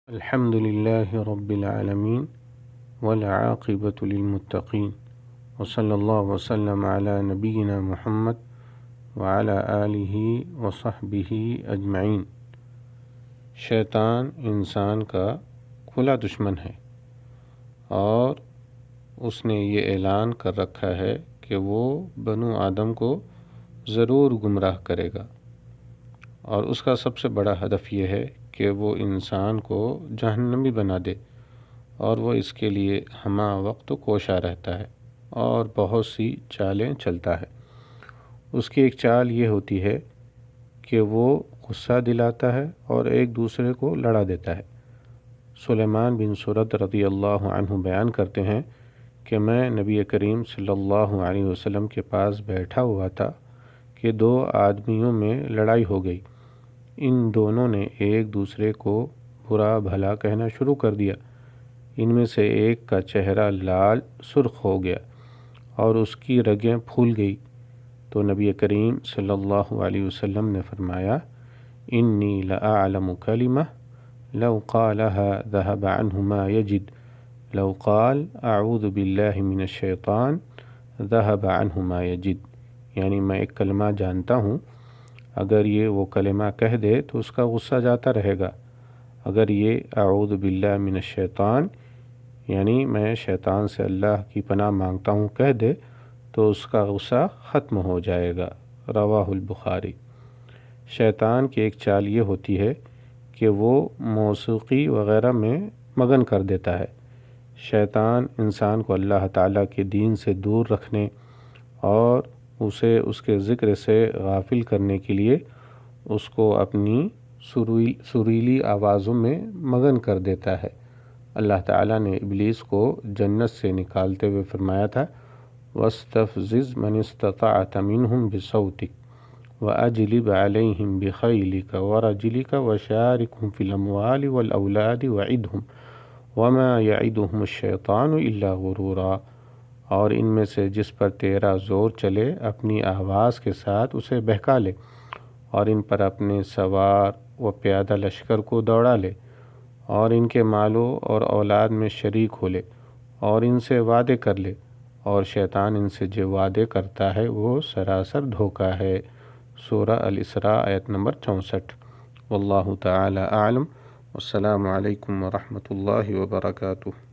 الحمد لله رب العالمين والعاقبة للمتقين وصلى الله وسلم على نبينا محمد وعلى آله وصحبه أجمعين۔ شیطان انسان کا کھلا دشمن ہے اور اس نے یہ اعلان کر رکھا ہے کہ وہ بنو آدم کو ضرور گمراہ کرے گا، اور اس کا سب سے بڑا ہدف یہ ہے کہ وہ انسان کو جہنمی بنا دے، اور وہ اس کے لیے ہمہ وقت کوشاں رہتا ہے اور بہت سی چالیں چلتا ہے۔ اس کی ایک چال یہ ہوتی ہے کہ وہ غصہ دلاتا ہے اور ایک دوسرے کو لڑا دیتا ہے۔ سلیمان بن سرد رضی اللہ عنہ بیان کرتے ہیں کہ میں نبی کریم صلی اللہ علیہ وسلم کے پاس بیٹھا ہوا تھا کہ دو آدمیوں میں لڑائی ہو گئی۔ ان دونوں نے ایک دوسرے کو برا بھلا کہنا شروع کر دیا۔ ان میں سے ایک کا چہرہ لال سرخ ہو گیا اور اس کی رگیں پھول گئی، تو نبی کریم صلی اللہ علیہ وسلم نے فرمایا: انی لأعلم کلمہ لو قالها ذهب عنه ما یجد، لو قال اعوذ باللہ من الشیطان ذهب عنه ما یجد۔ یعنی میں ایک کلمہ جانتا ہوں، اگر یہ وہ کلمہ کہہ دے تو اس کا غصہ جاتا رہے گا، اگر یہ اعوذ باللہ من الشیطان یعنی میں شیطان سے اللہ کی پناہ مانگتا ہوں کہہ دے تو اس کا غصہ ختم ہو جائے گا۔ رواہ البخاری۔ شیطان کی ایک چال یہ ہوتی ہے کہ وہ موسیقی وغیرہ میں مگن کر دیتا ہے۔ شیطان انسان کو اللہ تعالیٰ کے دین سے دور رکھنے اور اسے اس کے ذکر سے غافل کرنے کے لیے اس کو اپنی سریلی آوازوں میں مگن کر دیتا ہے۔ اللہ تعالیٰ نے ابلیس کو جنت سے نکالتے ہوئے فرمایا تھا: وَاسْتَفْزِزْ مَنِ اسْتَطَعْتَ مِنْهُمْ بِصَوْتِكَ وَأَجْلِبْ عَلَيْهِمْ بِخَيْلِكَ وَرَجِلِكَ وَشَارِكْهُمْ فِي الْأَمْوَالِ وَالْأَوْلَادِ وَعِدْهُمْ وَمَا يَعِدُهُمُ الشَّيْطَانُ إِلَّا غُرُورًا۔ اور ان میں سے جس پر تیرا زور چلے اپنی آواز کے ساتھ اسے بہکا لے، اور ان پر اپنے سوار و پیادہ لشکر کو دوڑا لے، اور ان کے مالوں اور اولاد میں شریک ہو لے، اور ان سے وعدے کر لے، اور شیطان ان سے جو وعدے کرتا ہے وہ سراسر دھوکہ ہے۔ سورہ الاسراء آیت نمبر 64۔ واللہ تعالی اعلم۔ والسلام علیکم ورحمۃ اللہ وبرکاتہ۔